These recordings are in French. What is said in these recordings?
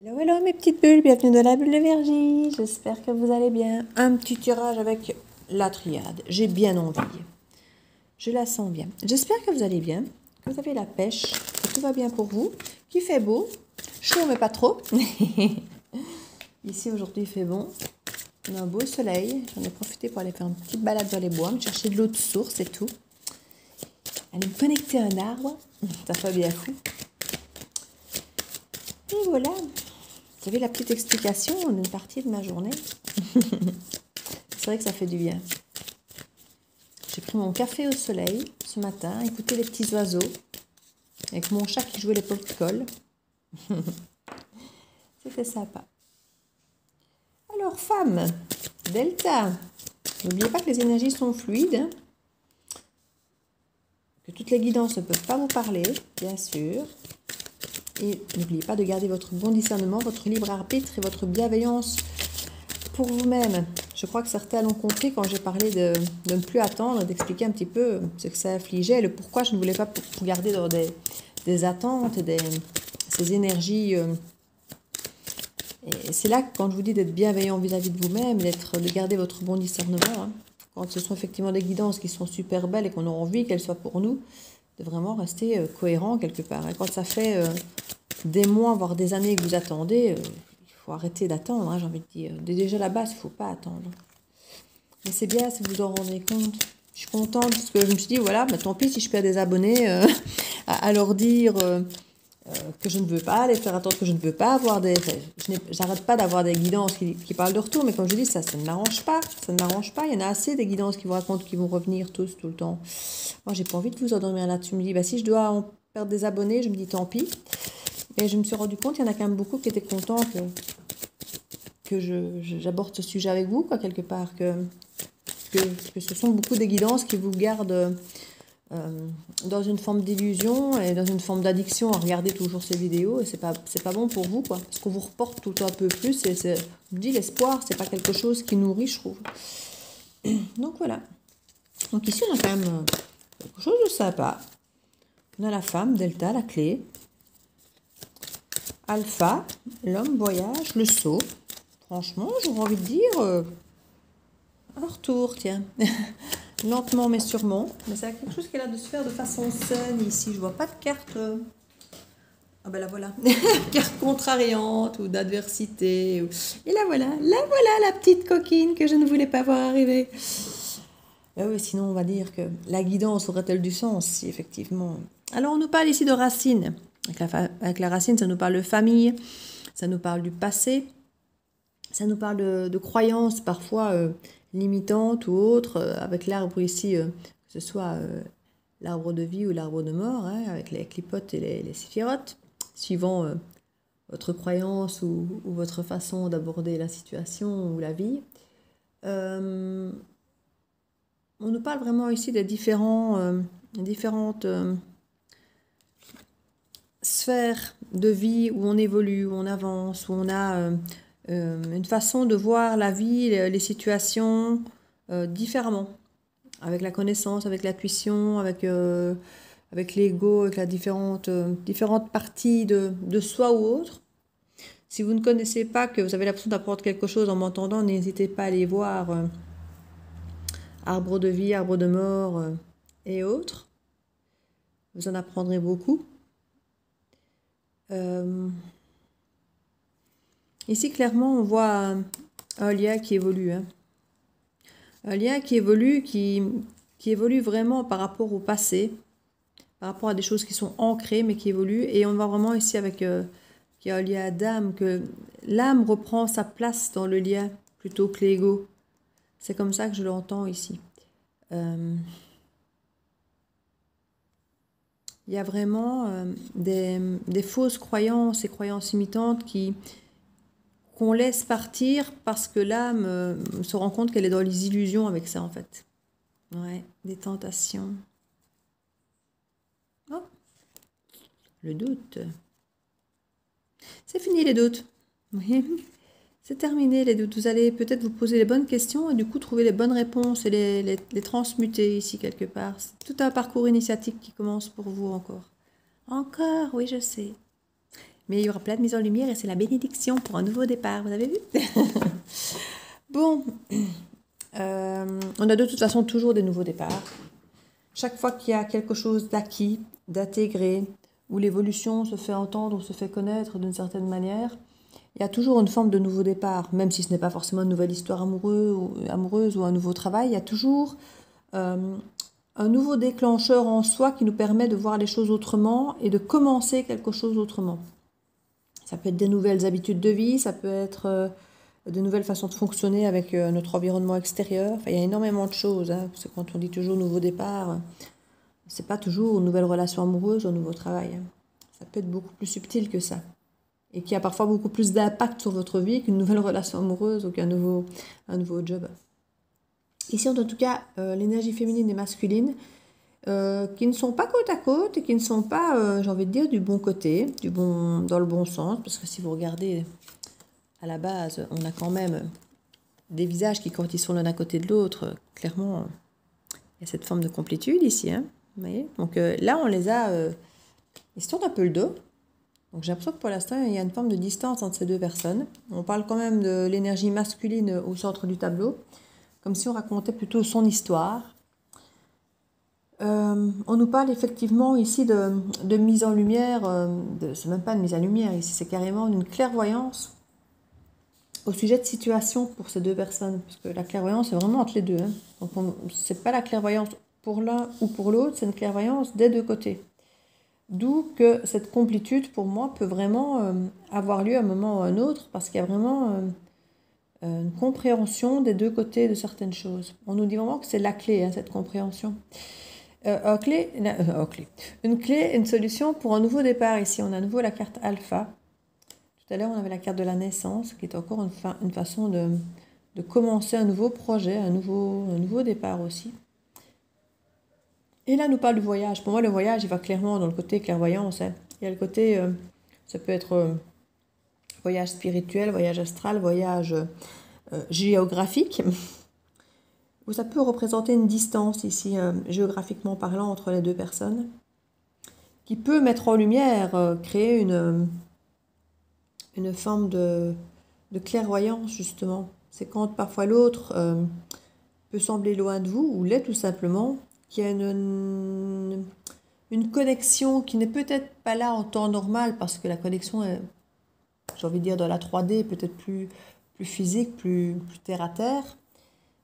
Hello, hello mes petites bulles, bienvenue dans la bulle de Virgie, j'espère que vous allez bien. Un petit tirage avec la triade, j'ai bien envie, je la sens bien. J'espère que vous allez bien, que vous avez la pêche, que tout va bien pour vous, qu'il fait beau, chaud mais pas trop. Ici aujourd'hui il fait bon, on a un beau soleil, j'en ai profité pour aller faire une petite balade dans les bois, me chercher de l'eau de source et tout. Aller me connecter à un arbre, ça fait bien fou. Et voilà. Vous avez la petite explication d'une partie de ma journée. C'est vrai que ça fait du bien. J'ai pris mon café au soleil ce matin, écouté les petits oiseaux, avec mon chat qui jouait les pop-cols. C'était sympa. Alors, femme, Delta, n'oubliez pas que les énergies sont fluides, hein, que toutes les guidances ne peuvent pas vous parler, bien sûr. Et n'oubliez pas de garder votre bon discernement, votre libre arbitre et votre bienveillance pour vous-même. Je crois que certains l'ont compris quand j'ai parlé de ne plus attendre, d'expliquer un petit peu ce que ça infligeait, le pourquoi je ne voulais pas vous garder dans des attentes, ces énergies. Et c'est là que quand je vous dis d'être bienveillant vis-à-vis de vous-même, de garder votre bon discernement, hein, quand ce sont effectivement des guidances qui sont super belles et qu'on a envie qu'elles soient pour nous, de vraiment rester cohérent quelque part. Et quand ça fait des mois, voire des années que vous attendez, il faut arrêter d'attendre, hein, j'ai envie de dire. Déjà à la base, il ne faut pas attendre. Mais c'est bien si vous en rendez compte. Je suis contente parce que je me suis dit, voilà, mais tant pis si je perds des abonnés, à leur dire que je ne veux pas, les faire attendre que je ne veux pas avoir des... J'arrête pas d'avoir des guidances qui parlent de retour, mais comme je dis, ça ne m'arrange pas. Ça ne m'arrange pas. Il y en a assez des guidances qui vous racontent qu'ils vont revenir tous, tout le temps. Moi, j'ai pas envie de vous endormir là-dessus. Je me dis, bah, si je dois en perdre des abonnés, je me dis tant pis. Et je me suis rendu compte, il y en a quand même beaucoup qui étaient contents que j'aborde ce sujet avec vous, quoi, quelque part. Que ce sont beaucoup des guidances qui vous gardent dans une forme d'illusion et dans une forme d'addiction à regarder toujours ces vidéos. Et c'est pas bon pour vous, quoi. Parce qu'on vous reporte tout le temps un peu plus. Et je me dis, l'espoir, c'est pas quelque chose qui nourrit, je trouve. Donc voilà. Donc ici, on a quand même quelque chose de sympa. On a la femme, Delta, la clé. Alpha, l'homme, voyage, le saut. Franchement, j'aurais envie de dire un retour, tiens. Lentement mais sûrement. Mais c'est quelque chose qui a l'air de se faire de façon saine ici. Je vois pas de carte. Ah ben la voilà. Carte contrariante ou d'adversité. Et là voilà la petite coquine que je ne voulais pas voir arriver. Ben oui, sinon on va dire que la guidance aurait-elle du sens si effectivement. Alors on nous parle ici de racines. Avec la racine, ça nous parle de famille, ça nous parle du passé, ça nous parle de croyances parfois limitantes ou autres, avec l'arbre ici, que ce soit l'arbre de vie ou l'arbre de mort, hein, avec les clipotes et les séphirotes, suivant votre croyance ou votre façon d'aborder la situation ou la vie. On nous parle vraiment ici des différentes sphère de vie où on évolue, où on avance, où on a une façon de voir la vie, les situations différemment, avec la connaissance, avec l'intuition, avec l'ego, avec la différentes parties de soi ou autre. Si vous ne connaissez pas, que vous avez l'impression d'apprendre quelque chose en m'entendant, n'hésitez pas à aller voir arbre de vie, arbre de mort et autres. Vous en apprendrez beaucoup. Ici, clairement, on voit un lien qui évolue. Hein. Un lien qui évolue, qui évolue vraiment par rapport au passé, par rapport à des choses qui sont ancrées, mais qui évoluent. Et on voit vraiment ici avec qu'il y a un lien d'âme, que l'âme reprend sa place dans le lien plutôt que l'ego. C'est comme ça que je l'entends ici. Il y a vraiment des fausses croyances et croyances imitantes qu'on laisse partir parce que l'âme se rend compte qu'elle est dans les illusions avec ça, en fait. Ouais, des tentations. Oh, le doute. C'est fini les doutes. Oui. C'est terminé les doutes. Vous allez peut-être vous poser les bonnes questions et du coup trouver les bonnes réponses et les transmuter ici quelque part. C'est tout un parcours initiatique qui commence pour vous encore. Encore, oui je sais. Mais il y aura plein de mises en lumière et c'est la bénédiction pour un nouveau départ, vous avez vu? Bon, on a de toute façon toujours des nouveaux départs. Chaque fois qu'il y a quelque chose d'acquis, d'intégré, où l'évolution se fait entendre ou se fait connaître d'une certaine manière, il y a toujours une forme de nouveau départ, même si ce n'est pas forcément une nouvelle histoire amoureuse ou un nouveau travail, il y a toujours un nouveau déclencheur en soi qui nous permet de voir les choses autrement et de commencer quelque chose autrement. Ça peut être des nouvelles habitudes de vie, ça peut être de nouvelles façons de fonctionner avec notre environnement extérieur. Enfin, il y a énormément de choses, hein, parce que quand on dit toujours nouveau départ, c'est pas toujours une nouvelle relation amoureuse ou un nouveau travail. Hein. Ça peut être beaucoup plus subtil que ça. Et qui a parfois beaucoup plus d'impact sur votre vie qu'une nouvelle relation amoureuse ou qu'un nouveau job. Ici, on a en tout cas l'énergie féminine et masculine qui ne sont pas côte à côte et qui ne sont pas, j'ai envie de dire, du bon côté, dans le bon sens. Parce que si vous regardez à la base, on a quand même des visages qui, quand ils sont l'un à côté de l'autre, clairement, il y a cette forme de complétude ici. Hein, vous voyez. Donc là, on les a... ils se tournent un peu le dos. Donc j'ai l'impression que pour l'instant, il y a une forme de distance entre ces deux personnes. On parle quand même de l'énergie masculine au centre du tableau, comme si on racontait plutôt son histoire. On nous parle effectivement ici de mise en lumière, c'est même pas une mise en lumière ici, c'est carrément une clairvoyance au sujet de situation pour ces deux personnes, parce que la clairvoyance est vraiment entre les deux. Hein. Donc c'est pas la clairvoyance pour l'un ou pour l'autre, c'est une clairvoyance des deux côtés. D'où que cette complétude, pour moi, peut vraiment avoir lieu à un moment ou à un autre, parce qu'il y a vraiment une compréhension des deux côtés de certaines choses. On nous dit vraiment que c'est la clé, hein, cette compréhension. Une clé, une solution pour un nouveau départ. Ici, on a à nouveau la carte alpha. Tout à l'heure, on avait la carte de la naissance, qui est encore une façon de commencer un nouveau projet, un nouveau départ aussi. Et là, nous parle du voyage. Pour moi, le voyage, il va clairement dans le côté clairvoyance. Hein. Il y a le côté, ça peut être voyage spirituel, voyage astral, voyage géographique. Où ça peut représenter une distance ici, géographiquement parlant, entre les deux personnes. Qui peut mettre en lumière, créer une forme de clairvoyance, justement. C'est quand parfois l'autre peut sembler loin de vous, ou l'est tout simplement, qu'il y a une connexion qui n'est peut-être pas là en temps normal, parce que la connexion est, j'ai envie de dire, dans la 3D, peut-être plus physique, plus terre à terre,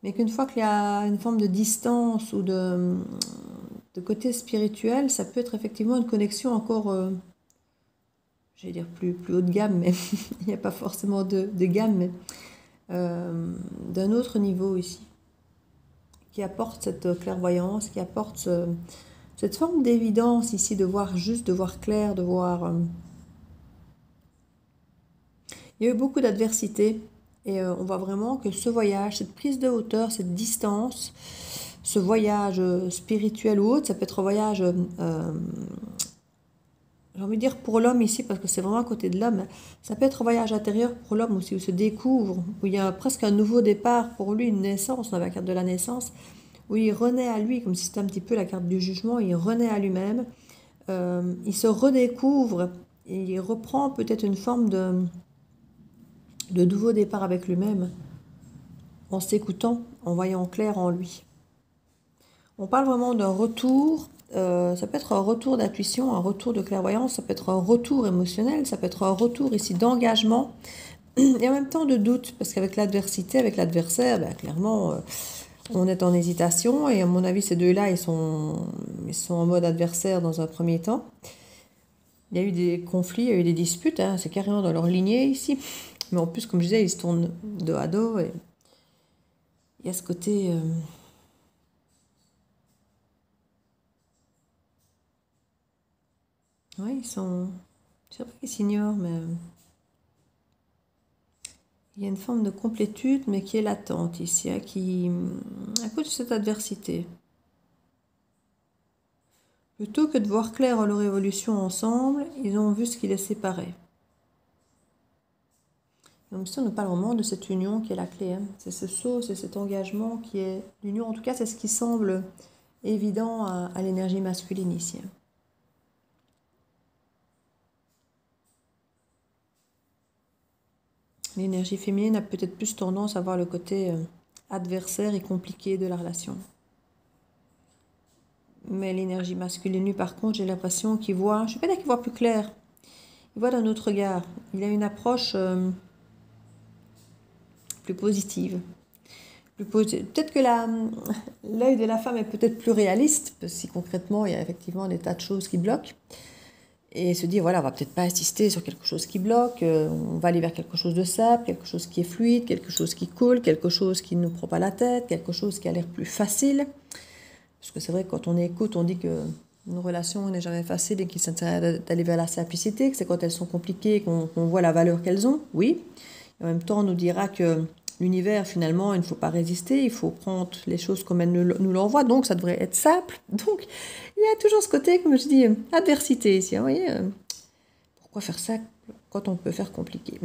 mais qu'une fois qu'il y a une forme de distance ou de côté spirituel, ça peut être effectivement une connexion encore, j'allais dire plus haut de gamme, mais il n'y a pas forcément de gamme, mais d'un autre niveau ici, qui apporte cette clairvoyance, qui apporte cette forme d'évidence ici, de voir juste, de voir clair, de voir... Il y a eu beaucoup d'adversité et on voit vraiment que ce voyage, cette prise de hauteur, cette distance, ce voyage spirituel ou autre, ça peut être un voyage, j'ai envie de dire pour l'homme ici, parce que c'est vraiment à côté de l'homme, ça peut être un voyage intérieur pour l'homme aussi, où il se découvre, où il y a presque un nouveau départ pour lui, une naissance, on a la carte de la naissance, où il renaît à lui, comme si c'était un petit peu la carte du jugement, il renaît à lui-même, il se redécouvre, et il reprend peut-être une forme de nouveau départ avec lui-même, en s'écoutant, en voyant clair en lui. On parle vraiment d'un retour, ça peut être un retour d'intuition, un retour de clairvoyance, ça peut être un retour émotionnel, ça peut être un retour ici d'engagement, et en même temps de doute, parce qu'avec l'adversité, avec l'adversaire, ben, clairement, on est en hésitation, et à mon avis, ces deux-là, ils sont en mode adversaire dans un premier temps. Il y a eu des conflits, il y a eu des disputes, hein, c'est carrément dans leur lignée ici. Mais en plus, comme je disais, ils se tournent dos à dos, et il y a ce côté... Oui, ils sont... C'est vrai qu'ils s'ignorent, mais... Il y a une forme de complétude, mais qui est latente ici, hein, qui... à cause de cette adversité. Plutôt que de voir clair leur évolution ensemble, ils ont vu ce qui les séparait. Donc ça, on nous parle vraiment de cette union qui est la clé. Hein. C'est ce saut, c'est cet engagement qui est l'union. En tout cas, c'est ce qui semble évident à l'énergie masculine ici. L'énergie féminine a peut-être plus tendance à voir le côté adversaire et compliqué de la relation. Mais l'énergie masculine, lui, par contre, j'ai l'impression qu'il voit, je ne vais pas dire qu'il voit plus clair, il voit d'un autre regard. Il a une approche plus positive. Peut-être que l'œil de la femme est peut-être plus réaliste, parce que si concrètement, il y a effectivement des tas de choses qui bloquent. Et se dire, voilà, on va peut-être pas insister sur quelque chose qui bloque, on va aller vers quelque chose de simple, quelque chose qui est fluide, quelque chose qui coule, quelque chose qui ne nous prend pas la tête, quelque chose qui a l'air plus facile. Parce que c'est vrai que quand on écoute, on dit que une relation n'est jamais facile et qu'il s'intéresse d'aller vers la simplicité, que c'est quand elles sont compliquées qu'on voit la valeur qu'elles ont, oui. Et en même temps, on nous dira que l'univers, finalement, il ne faut pas résister, il faut prendre les choses comme elles nous l'envoient, donc ça devrait être simple. Donc, il y a toujours ce côté, comme je dis, adversité ici. Vous voyez, pourquoi faire ça quand on peut faire compliqué?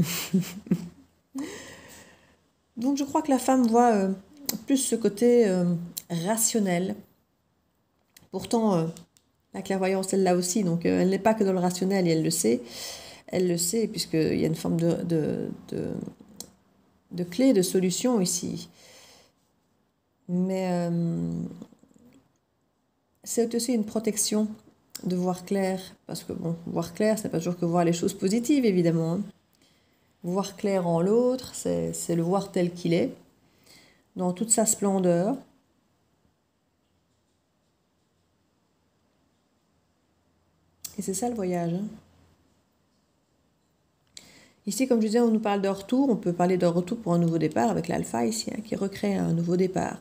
Donc, je crois que la femme voit plus ce côté rationnel. Pourtant, la clairvoyance, elle l'a aussi, donc elle n'est pas que dans le rationnel, et elle le sait. Elle le sait, puisqu'il y a une forme de clé, de solution ici. Mais c'est aussi une protection de voir clair, parce que bon, voir clair, c'est pas toujours que voir les choses positives, évidemment. Hein. Voir clair en l'autre, c'est le voir tel qu'il est, dans toute sa splendeur. Et c'est ça le voyage. Hein. Ici, comme je disais, on nous parle de retour. On peut parler de retour pour un nouveau départ avec l'alpha ici, hein, qui recrée un nouveau départ.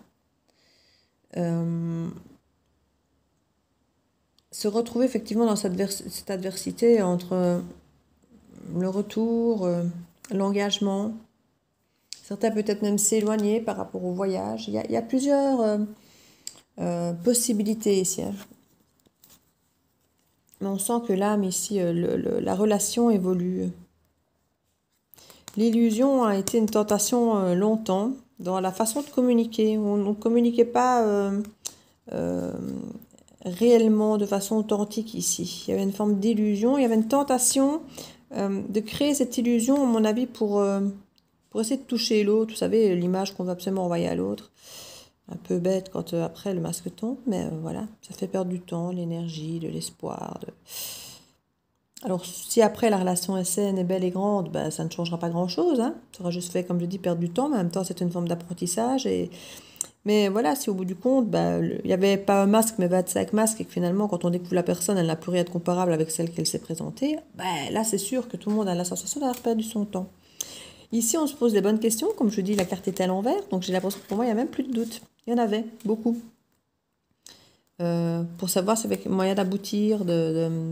Se retrouver effectivement dans cette adversité entre le retour, l'engagement. Certains peut-être même s'éloigner par rapport au voyage. Il y a plusieurs possibilités ici. Hein. Mais on sent que l'âme ici, la relation évolue. L'illusion a été une tentation longtemps dans la façon de communiquer. On ne communiquait pas réellement de façon authentique ici. Il y avait une forme d'illusion, il y avait une tentation de créer cette illusion, à mon avis, pour essayer de toucher l'autre. Vous savez, l'image qu'on veut absolument envoyer à l'autre. Un peu bête quand après le masque tombe, mais voilà, ça fait perdre du temps, l'énergie, de l'espoir. Alors, si après la relation est saine et belle et grande, ben, ça ne changera pas grand-chose. Hein. Ça aura juste fait, comme je dis, perdre du temps, mais en même temps, c'est une forme d'apprentissage. Mais voilà, si au bout du compte, il n'y avait pas un masque, mais 25 masques, et que finalement, quand on découvre la personne, elle n'a plus rien de comparable avec celle qu'elle s'est présentée, ben, là, c'est sûr que tout le monde a la sensation d'avoir perdu son temps. Ici, on se pose les bonnes questions. Comme je dis, la carte est à l'envers, donc j'ai l'impression que pour moi, il n'y a même plus de doute. Il y en avait, beaucoup. Pour savoir si avec moyen d'aboutir, de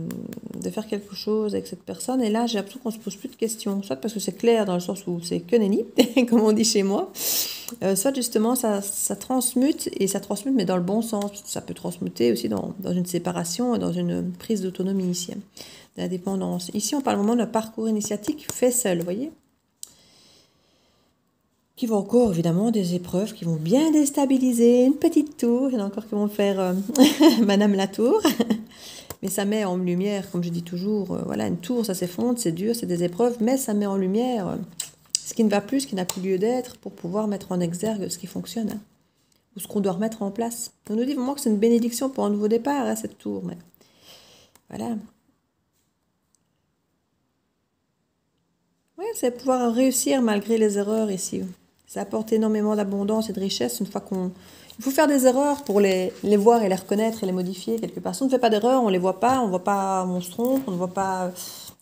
faire quelque chose avec cette personne. Et là, j'ai l'impression qu'on ne se pose plus de questions. Soit parce que c'est clair dans le sens où c'est que nenni, comme on dit chez moi. Soit justement, ça transmute, et ça transmute, mais dans le bon sens. Ça peut transmuter aussi dans une séparation et dans une prise d'autonomie ici, d'indépendance. Ici, on parle vraiment d'un parcours initiatique fait seul, vous voyez, qui vont encore, évidemment, des épreuves qui vont bien déstabiliser une petite tour. Il y en a encore qui vont faire Madame la tour. Mais ça met en lumière, comme je dis toujours, voilà, une tour, ça s'effondre, c'est dur, c'est des épreuves, mais ça met en lumière ce qui ne va plus, ce qui n'a plus lieu d'être, pour pouvoir mettre en exergue ce qui fonctionne, hein, ou ce qu'on doit remettre en place. On nous dit vraiment que c'est une bénédiction pour un nouveau départ, hein, cette tour, mais voilà. Ouais, c'est pouvoir réussir malgré les erreurs ici. Ça apporte énormément d'abondance et de richesse une fois qu'on... Il faut faire des erreurs pour les voir et les reconnaître et les modifier quelque part. Si on ne fait pas d'erreurs, on ne les voit pas, on ne voit pas, on se trompe, on ne voit pas,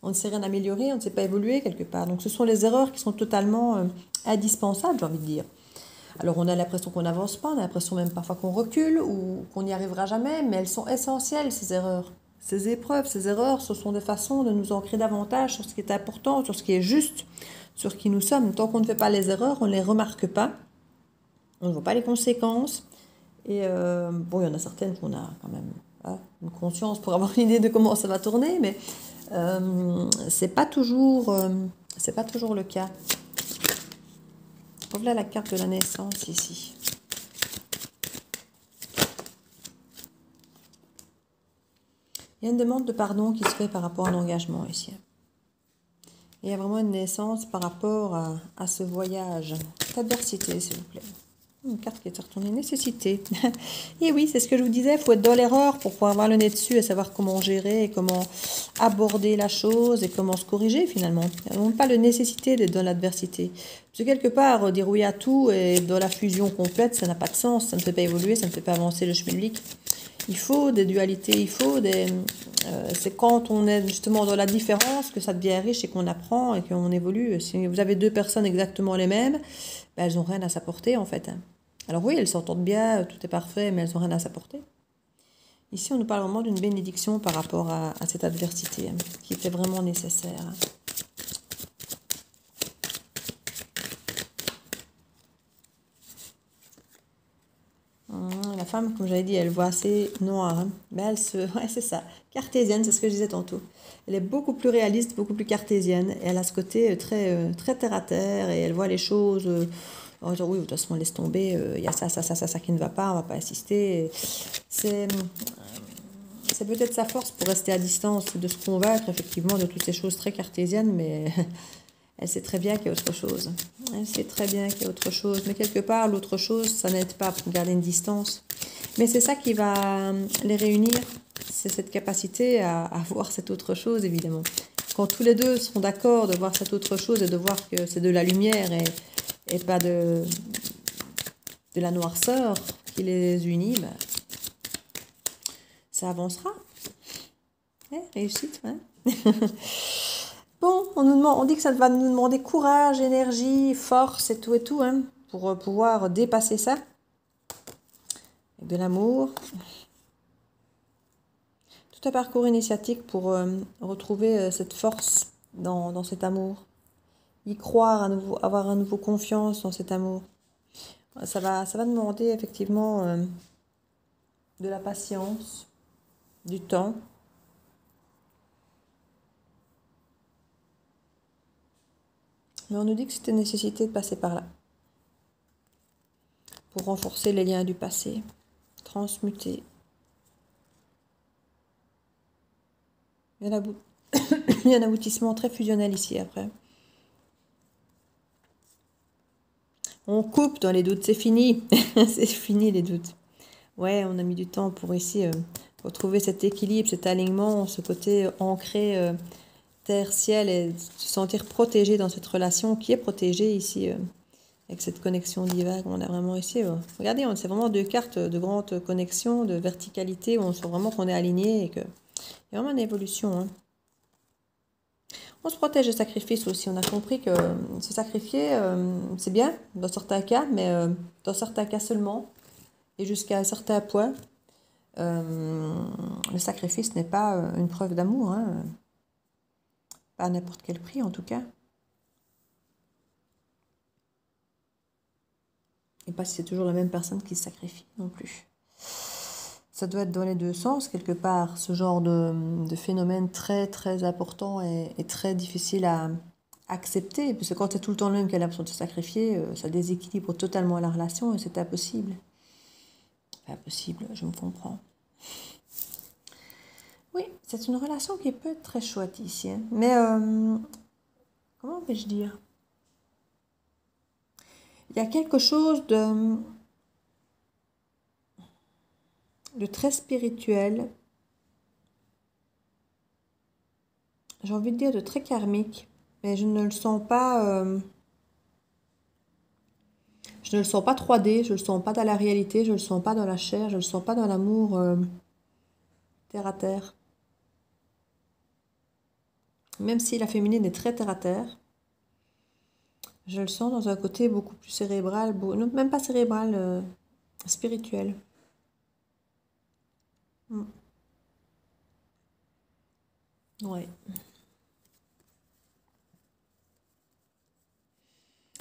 on ne sait rien améliorer, on ne sait pas évoluer quelque part. Donc ce sont les erreurs qui sont totalement indispensables, j'ai envie de dire. Alors on a l'impression qu'on n'avance pas, on a l'impression même parfois qu'on recule ou qu'on n'y arrivera jamais, mais elles sont essentielles, ces erreurs. Ces épreuves, ces erreurs, ce sont des façons de nous ancrer davantage sur ce qui est important, sur ce qui est juste, sur qui nous sommes. Tant qu'on ne fait pas les erreurs, on ne les remarque pas, on ne voit pas les conséquences. Et bon, il y en a certaines qu'on a quand même une conscience pour avoir une idée de comment ça va tourner, mais c'est pas toujours le cas. Voilà la carte de la naissance ici. Il y a une demande de pardon qui se fait par rapport à un engagement ici. Il y a vraiment une naissance par rapport à ce voyage. Adversité, s'il vous plaît. Une carte qui est retournée, nécessité. Et oui, c'est ce que je vous disais, il faut être dans l'erreur pour pouvoir avoir le nez dessus et savoir comment gérer et comment aborder la chose et comment se corriger finalement. Il n'y a pas de nécessité d'être dans l'adversité. Parce que quelque part, dire oui à tout et dans la fusion complète, ça n'a pas de sens, ça ne fait pas évoluer, ça ne fait pas avancer le schmilblick. Il faut des dualités, il faut des... c'est quand on est justement dans la différence que ça devient riche et qu'on apprend et qu'on évolue. Si vous avez deux personnes exactement les mêmes, ben, elles n'ont rien à s'apporter en fait. Alors oui, elles s'entendent bien, tout est parfait, mais elles n'ont rien à s'apporter. Ici, on nous parle vraiment d'une bénédiction par rapport à cette adversité qui était vraiment nécessaire. La femme, comme j'avais dit, elle voit assez noir. Mais elle se... Ouais, c'est ça. Cartésienne, c'est ce que je disais tantôt. Elle est beaucoup plus réaliste, beaucoup plus cartésienne. Et elle a ce côté très terre à terre. Et elle voit les choses... on va dire, oui, de toute façon, laisse tomber. Il y a ça qui ne va pas. On ne va pas assister. C'est peut-être sa force pour rester à distance, de se convaincre effectivement de toutes ces choses très cartésiennes. Mais... Elle sait très bien qu'il y a autre chose. Elle sait très bien qu'il y a autre chose. Mais quelque part, l'autre chose, ça n'aide pas pour garder une distance. Mais c'est ça qui va les réunir. C'est cette capacité à voir cette autre chose, évidemment. Quand tous les deux seront d'accord de voir cette autre chose et de voir que c'est de la lumière et pas de la noirceur qui les unit, ben, ça avancera. Réussite, hein. Bon, on dit que ça va nous demander courage, énergie, force et tout, hein, pour pouvoir dépasser ça. Avec de l'amour. Tout un parcours initiatique pour retrouver cette force dans cet amour. Y croire à nouveau, avoir à nouveau confiance dans cet amour. Ça va demander effectivement de la patience, du temps. Mais on nous dit que c'était une nécessité de passer par là. Pour renforcer les liens du passé. Transmuter. Il y a un aboutissement très fusionnel ici après. On coupe dans les doutes, c'est fini. C'est fini les doutes. Ouais, on a mis du temps pour ici retrouver cet équilibre, cet alignement, ce côté ancré terre-ciel et se sentir protégé dans cette relation qui est protégée ici avec cette connexion divine. On a vraiment ici, regardez, c'est vraiment deux cartes de grande connexion, de verticalité où on sent vraiment qu'on est aligné et qu'il y a vraiment une évolution. Hein. On se protège des sacrifices aussi. On a compris que se sacrifier, c'est bien dans certains cas, mais dans certains cas seulement et jusqu'à un certain point. Le sacrifice n'est pas une preuve d'amour, hein. Pas à n'importe quel prix en tout cas. Et pas si c'est toujours la même personne qui se sacrifie non plus. Ça doit être dans les deux sens quelque part, ce genre de phénomène très très important et très difficile à accepter. Parce que quand c'est tout le temps le même qui a l'impression de se sacrifier, ça déséquilibre totalement la relation et c'est impossible. Impossible, je me comprends. Oui, c'est une relation qui peut être très chouette ici. Hein. Mais, comment vais-je dire? Il y a quelque chose de très spirituel. J'ai envie de dire de très karmique. Mais je ne le sens pas... je ne le sens pas 3D, je ne le sens pas dans la réalité, je ne le sens pas dans la chair, je ne le sens pas dans l'amour terre à terre. Même si la féminine est très terre à terre, je le sens dans un côté beaucoup plus cérébral, non, même pas cérébral, spirituel. Ouais.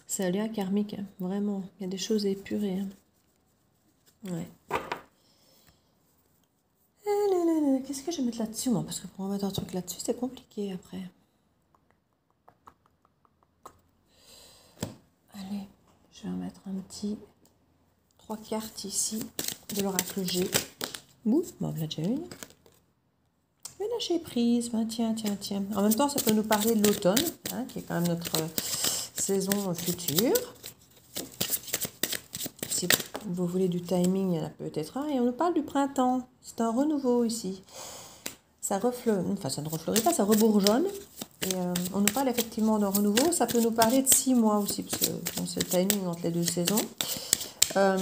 C'est un lien karmique, hein, vraiment. Il y a des choses à épurer. Hein. Ouais. Qu'est-ce que je vais mettre là-dessus, moi? Parce que pour mettre un truc là-dessus, c'est compliqué après. Allez, je vais en mettre un petit 3 cartes ici de l'oracle G. Ouh, bon, on l'a déjà une. Une lâcher prise. Ben, tiens, tiens, tiens. En même temps, ça peut nous parler de l'automne, hein, qui est quand même notre saison future. Si vous voulez du timing, il y en a peut-être un. Et on nous parle du printemps. C'est un renouveau ici. Ça ne refleurit pas, ça rebourgeonne. Et on nous parle effectivement d'un renouveau. Ça peut nous parler de 6 mois aussi, parce que bon, c'est le timing entre les deux saisons. Ça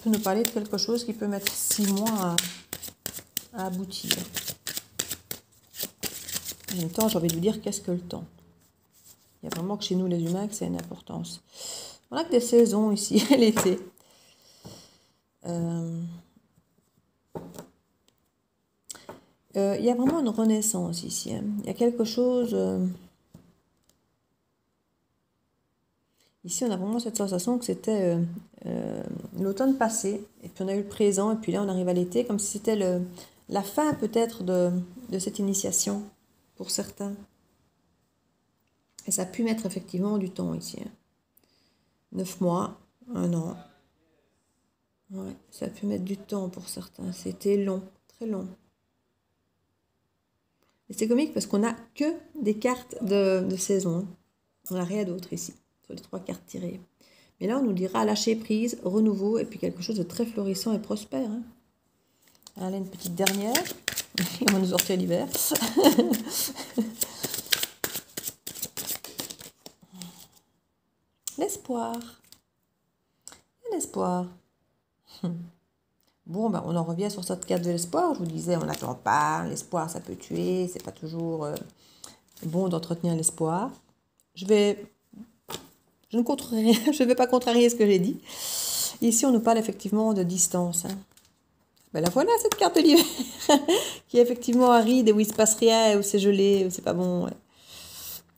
peut nous parler de quelque chose qui peut mettre 6 mois à aboutir. En même temps, j'ai envie de vous dire, qu'est-ce que le temps? Il y a vraiment que chez nous, les humains, que ça a une importance. On a que des saisons ici, l'été. Il y a vraiment une renaissance ici. Hein. Il y a quelque chose... ici, on a vraiment cette sensation que c'était l'automne passé. Et puis, on a eu le présent. Et puis là, on arrive à l'été, comme si c'était la fin, peut-être, de cette initiation, pour certains. Et ça a pu mettre, effectivement, du temps ici. Hein. 9 mois, 1 an. Ouais, ça a pu mettre du temps pour certains. C'était long, très long. Et c'est comique parce qu'on n'a que des cartes de saison. On n'a rien d'autre ici, sur les 3 cartes tirées. Mais là, on nous dira lâcher prise, renouveau, et puis quelque chose de très florissant et prospère. Hein. Allez, une petite dernière. On va nous sortir l'hiver. L'espoir. L'espoir. Bon, ben, on en revient sur cette carte de l'espoir. Je vous disais, on n'attend pas. L'espoir, ça peut tuer. C'est pas toujours bon d'entretenir l'espoir. Je ne contrarie rien. Je ne vais pas contrarier ce que j'ai dit. Ici, on nous parle effectivement de distance. Hein. Ben la voilà, cette carte de l'hiver. qui est effectivement aride et où il ne se passe rien, où c'est gelé, où c'est pas bon. Ouais.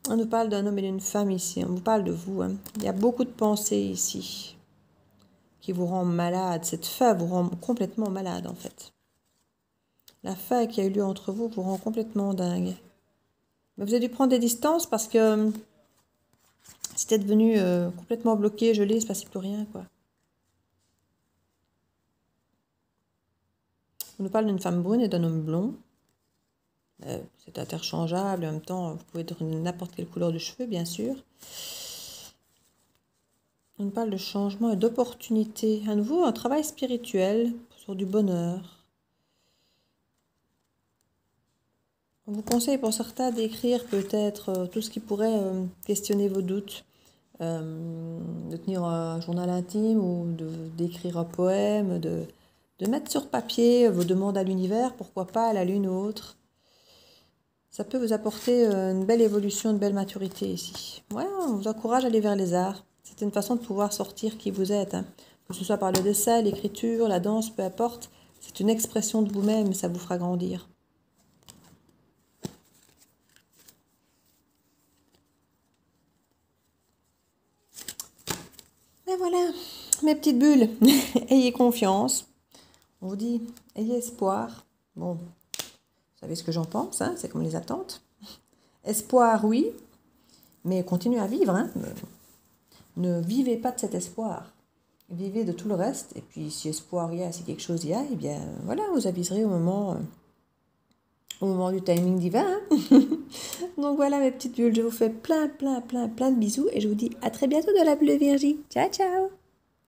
On nous parle d'un homme et d'une femme ici. On vous parle de vous. Hein. Il y a beaucoup de pensées ici. Qui vous rend malade. Cette fin vous rend complètement malade, en fait. La fin qui a eu lieu entre vous vous rend complètement dingue. Mais vous avez dû prendre des distances parce que c'était devenu complètement bloqué, gelé, il ne se passait plus rien, quoi. On nous parle d'une femme brune et d'un homme blond. C'est interchangeable. En même temps, vous pouvez être n'importe quelle couleur de cheveux, bien sûr. On nous parle de changement et d'opportunité. À nouveau, un travail spirituel sur du bonheur. On vous conseille pour certains d'écrire peut-être tout ce qui pourrait questionner vos doutes. De tenir un journal intime ou d'écrire un poème, de mettre sur papier vos demandes à l'univers, pourquoi pas à la lune ou autre. Ça peut vous apporter une belle évolution, une belle maturité ici. Ouais, on vous encourage à aller vers les arts. C'est une façon de pouvoir sortir qui vous êtes. Hein. Que ce soit par le dessin, l'écriture, la danse, peu importe. C'est une expression de vous-même, ça vous fera grandir. Et voilà, mes petites bulles. Ayez confiance. On vous dit, ayez espoir. Bon, vous savez ce que j'en pense, hein, c'est comme les attentes. Espoir, oui, mais continuez à vivre. Hein. Ne vivez pas de cet espoir. Vivez de tout le reste. Et puis, si espoir il y a, si quelque chose y a, eh bien, voilà, vous aviserez au moment du timing divin. Hein. Donc voilà mes petites bulles, je vous fais plein de bisous et je vous dis à très bientôt dans la bulle de Virgie. Ciao, ciao!